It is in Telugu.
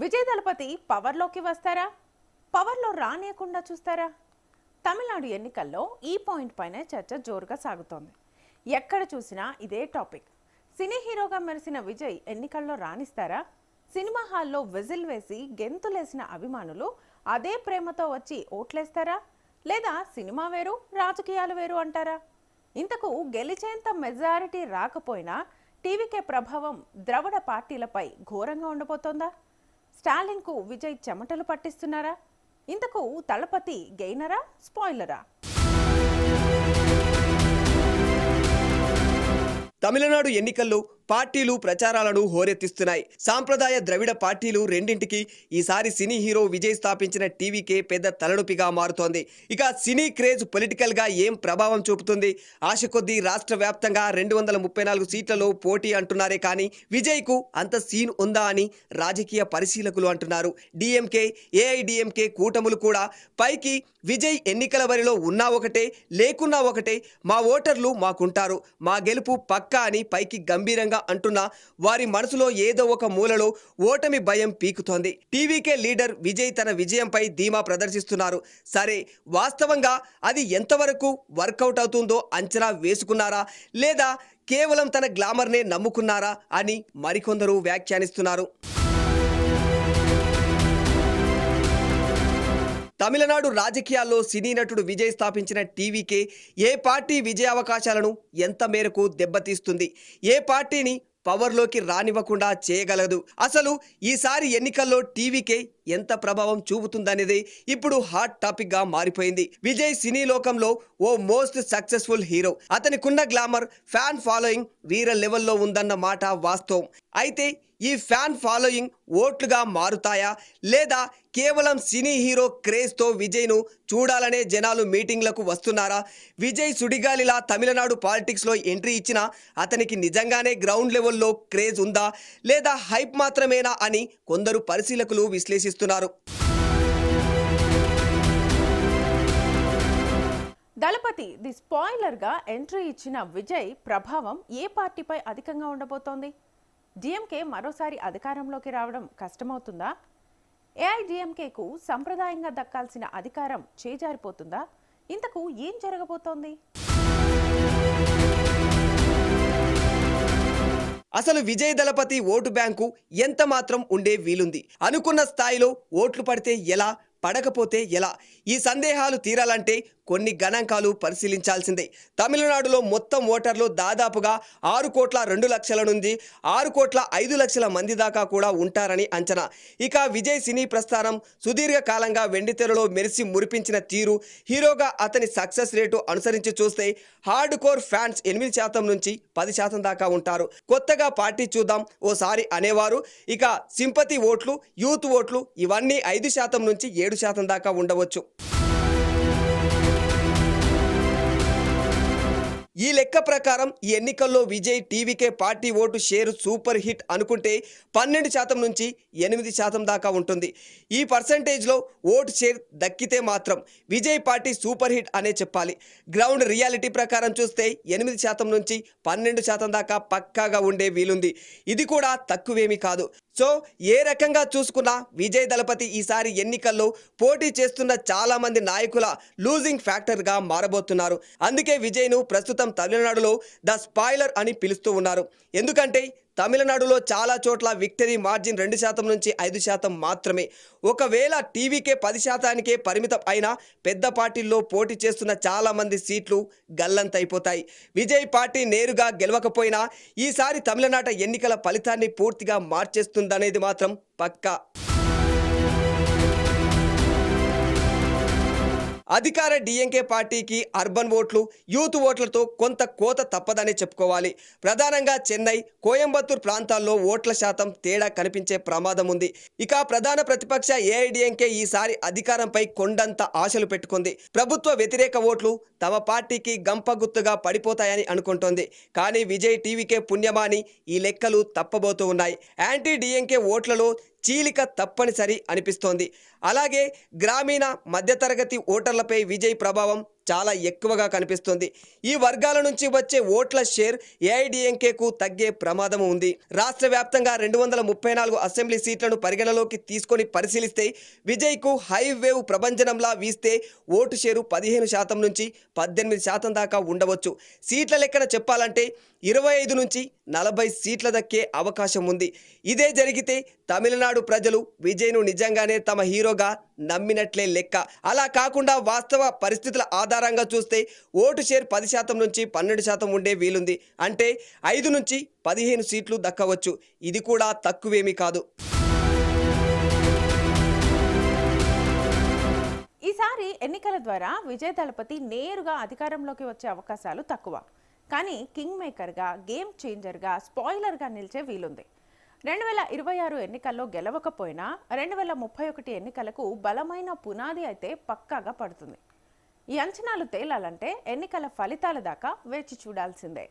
విజయ్ దళపతి పవర్లోకి వస్తారా? పవర్లో రానియకుండా చూస్తారా? తమిళనాడు ఎన్నికల్లో ఈ పాయింట్ పైనే చర్చ జోరుగా సాగుతోంది. ఎక్కడ చూసినా ఇదే టాపిక్. సినీ హీరోగా మెరిసిన విజయ్ ఎన్నికల్లో రాణిస్తారా? సినిమా హాల్లో విజిల్ వేసి గెంతులేసిన అభిమానులు అదే ప్రేమతో వచ్చి ఓట్లేస్తారా? లేదా సినిమా వేరు రాజకీయాలు వేరు అంటారా? ఇంతకు గెలిచేంత మెజారిటీ రాకపోయినా టీవీకే ప్రభావం ద్రవిడ పార్టీలపై ఘోరంగా ఉండబోతోందా? స్టాలిన్కు విజయ్ చెమటలు పట్టిస్తున్నారా? ఇంతకు దళపతి గెయినరా స్పాయిలరా? తమిళనాడు ఎన్నికల్లో పార్టీలు ప్రచారాలను హోరెత్తిస్తున్నాయి. సాంప్రదాయ ద్రవిడ పార్టీలు రెండింటికి ఈసారి సినీ హీరో విజయ్ స్థాపించిన టీవీకే పెద్ద తలనొప్పిగా మారుతోంది. ఇక సినీ క్రేజ్ పొలిటికల్ గా ఏం ప్రభావం చూపుతుంది? ఆశ కొద్దీ రాష్ట్ర వ్యాప్తంగా 234 సీట్లలో పోటీ అంటున్నారే కానీ విజయ్ కు అంత సీన్ ఉందా అని రాజకీయ పరిశీలకులు అంటున్నారు. డిఎంకే, ఏఐడిఎంకే కూటములు కూడా పైకి విజయ్ ఎన్నికల బరిలో ఉన్నా ఒకటే లేకున్నా ఒకటే, మా ఓటర్లు మాకుంటారు, మా గెలుపు పక్కా అని పైకి గంభీరంగా అంటున్నా వారి మనసులో ఏదో ఒక మూలలో ఓటమి భయం పీకుతోంది. టీవీకే లీడర్ విజయ్ తన విజయంపై ధీమా ప్రదర్శిస్తున్నారు. సరే, వాస్తవంగా అది ఎంతవరకు వర్కౌట్ అవుతుందో అంచనా వేసుకున్నారా లేదా కేవలం తన గ్లామర్నే నమ్ముకున్నారా అని మరికొందరు వ్యాఖ్యానిస్తున్నారు. తమిళనాడు రాజకీయాల్లో సినీ నటుడు విజయ్ స్థాపించిన టీవీకే ఏ పార్టీ విజయావకాశాలను ఎంత మేరకు దెబ్బతీస్తుంది, ఏ పార్టీని పవర్లోకి రానివ్వకుండా చేయగలదు, అసలు ఈసారి ఎన్నికల్లో టీవీకే ఎంత ప్రభావం చూపుతుందనేది ఇప్పుడు హాట్ టాపిక్ గా మారిపోయింది. విజయ్ సినీ లోకంలో ఓ మోస్ట్ సక్సెస్ఫుల్ హీరో. అతనికున్న గ్లామర్, ఫ్యాన్ ఫాలోయింగ్ వీర లెవెల్లో ఉందన్న మాట వాస్తవం. అయితే ఈ ఫ్యాన్ ఫాలోయింగ్ ఓట్లుగా మారుతాయా లేదా కేవలం సినీ హీరో క్రేజ్తో విజయ్ను చూడాలనే జనాలు మీటింగ్లకు వస్తున్నారా? విజయ్ సుడిగాలిలా తమిళనాడు పాలిటిక్స్లో ఎంట్రీ ఇచ్చినా అతనికి నిజంగానే గ్రౌండ్ లెవెల్లో క్రేజ్ ఉందా లేదా హైప్ మాత్రమేనా అని కొందరు పరిశీలకులు విశ్లేషిస్తున్నారు. దళపతి ది స్పాయిలర్గా ఎంట్రీ ఇచ్చిన విజయ్ ప్రభావం ఏ పార్టీపై అధికంగా ఉండబోతోంది? డిఎంకే మరోసారి అధికారంలోకి రావడం కష్టమవుతుందా? ఏఐడిఎంకేకు సంప్రదాయంగా దక్కాల్సిన అధికారం చేజారిపోతుందా? ఇంతకు ఏం జరగబోతోంది? అసలు విజయ్ దళపతి ఓటు బ్యాంకు ఎంత మాత్రం ఉండే వీలుంది? అనుకున్న స్థాయిలో ఓట్లు పడితే ఎలా, పడకపోతే ఎలా? ఈ సందేహాలు తీరాలంటే కొన్ని గణాంకాలు పరిశీలించాల్సిందే. తమిళనాడులో మొత్తం ఓటర్లు దాదాపుగా 6,02,00,000 నుంచి 6,05,00,000 మంది దాకా కూడా ఉంటారని అంచనా. ఇక విజయ్ సినీ ప్రస్థానం సుదీర్ఘకాలంగా వెండితెరలో మెరిసి మురిపించిన తీరు, హీరోగా అతని సక్సెస్ రేటు అనుసరించి చూస్తే హార్డ్ కోర్ ఫ్యాన్స్ 8% నుంచి 10% దాకా ఉంటారు. కొత్తగా పార్టీ చూద్దాం ఓసారి అనేవారు, ఇక సింపతి ఓట్లు, యూత్ ఓట్లు ఇవన్నీ 5% నుంచి 7% దాకా ఉండవచ్చు. ఈ లెక్క ప్రకారం ఈ ఎన్నికల్లో Vijay TVK party vote share super hit అనుకుంటే 12% నుంచి 8% దాకా ఉంటుంది. ఈ పర్సంటేజ్లో ఓటు షేర్ దక్కితే మాత్రం విజయ్ పార్టీ సూపర్ హిట్ అనే చెప్పాలి. గ్రౌండ్ రియాలిటీ ప్రకారం చూస్తే 8% నుంచి 12% దాకా పక్కాగా ఉండే వీలుంది. ఇది కూడా తక్కువేమీ కాదు. సో ఏ రకంగా చూసుకున్నా విజయ్ దళపతి ఈసారి ఎన్నికల్లో పోటీ చేస్తున్న చాలా మంది నాయకుల లూజింగ్ ఫ్యాక్టర్గా మారబోతున్నారు. అందుకే విజయ్ను ప్రస్తుతం తమిళనాడులో ద స్పాయిలర్ అని పిలుస్తూ ఉన్నారు. ఎందుకంటే తమిళనాడులో చాలా చోట్ల విక్టరీ మార్జిన్ 2% నుంచి 5% మాత్రమే. ఒకవేళ టీవీకే 10%కే పరిమితం అయినా పెద్ద పార్టీల్లో పోటీ చేస్తున్న చాలా మంది సీట్లు గల్లంతైపోతాయి. విజయ్ పార్టీ నేరుగా గెలవకపోయినా ఈసారి తమిళనాట ఎన్నికల ఫలితాన్ని పూర్తిగా మార్చేస్తుందనేది మాత్రం పక్కా. అధికార డిఎంకే పార్టీకి అర్బన్ ఓట్లు, యూత్ ఓట్లతో కొంత కోత తప్పదనే చెప్పుకోవాలి. ప్రధానంగా చెన్నై, కోయంబత్తూర్ ప్రాంతాల్లో ఓట్ల శాతం తేడా కనిపించే ప్రమాదం ఉంది. ఇక ప్రధాన ప్రతిపక్ష ఏఐడిఎంకే ఈసారి అధికారంపై కొండంత ఆశలు పెట్టుకుంది. ప్రభుత్వ వ్యతిరేక ఓట్లు తమ పార్టీకి గంపగుత్తుగా పడిపోతాయని అనుకుంటోంది. కానీ విజయ్ టీవీకే పుణ్యమాని ఈ లెక్కలు తప్పబోతూ ఉన్నాయి. యాంటీ డిఎంకే ఓట్లలో చీలిక తప్పనిసరి అనిపిస్తోంది. అలాగే గ్రామీణ మధ్యతరగతి ఓటర్లపై విజయ్ ప్రభావం చాలా ఎక్కువగా కనిపిస్తుంది. ఈ వర్గాల నుంచి వచ్చే ఓట్ల షేర్ ఏఐడిఎంకేకు తగ్గే ప్రమాదం ఉంది. రాష్ట్ర వ్యాప్తంగా 234 అసెంబ్లీ సీట్లను పరిగణలోకి తీసుకొని పరిశీలిస్తే విజయ్కు హై వేవ్ ప్రభంజనంలా వీస్తే ఓటు షేరు 15% నుంచి 18% దాకా ఉండవచ్చు. సీట్ల లెక్కన చెప్పాలంటే 25 నుంచి 40 సీట్ల దక్కే అవకాశం ఉంది. ఇదే జరిగితే తమిళనాడు ప్రజలు విజయ్ను నిజంగానే తమ హీరోగా నమ్మినట్లే లెక్క. అలా కాకుండా వాస్తవ పరిస్థితుల ఆధారంగా చూస్తే ఓటు షేర్ 10% నుంచి 12% ఉండే వీలుంది. అంటే 5 నుంచి 15 సీట్లు దక్కవచ్చు. ఇది కూడా తక్కువేమీ కాదు. ఈసారి ఎన్నికల ద్వారా విజయ్ దళపతి నేరుగా అధికారంలోకి వచ్చే అవకాశాలు తక్కువ. కానీ కింగ్ మేకర్గా, గేమ్ చేంజర్గా, స్పాయిలర్గా నిలిచే వీలుంది. 2026 ఎన్నికల్లో గెలవకపోయినా 2031 ఎన్నికలకు బలమైన పునాది అయితే పక్కాగా పడుతుంది. ఈ అంచనాలు తేలాలంటే ఎన్నికల ఫలితాల దాకా వేచి చూడాల్సిందే.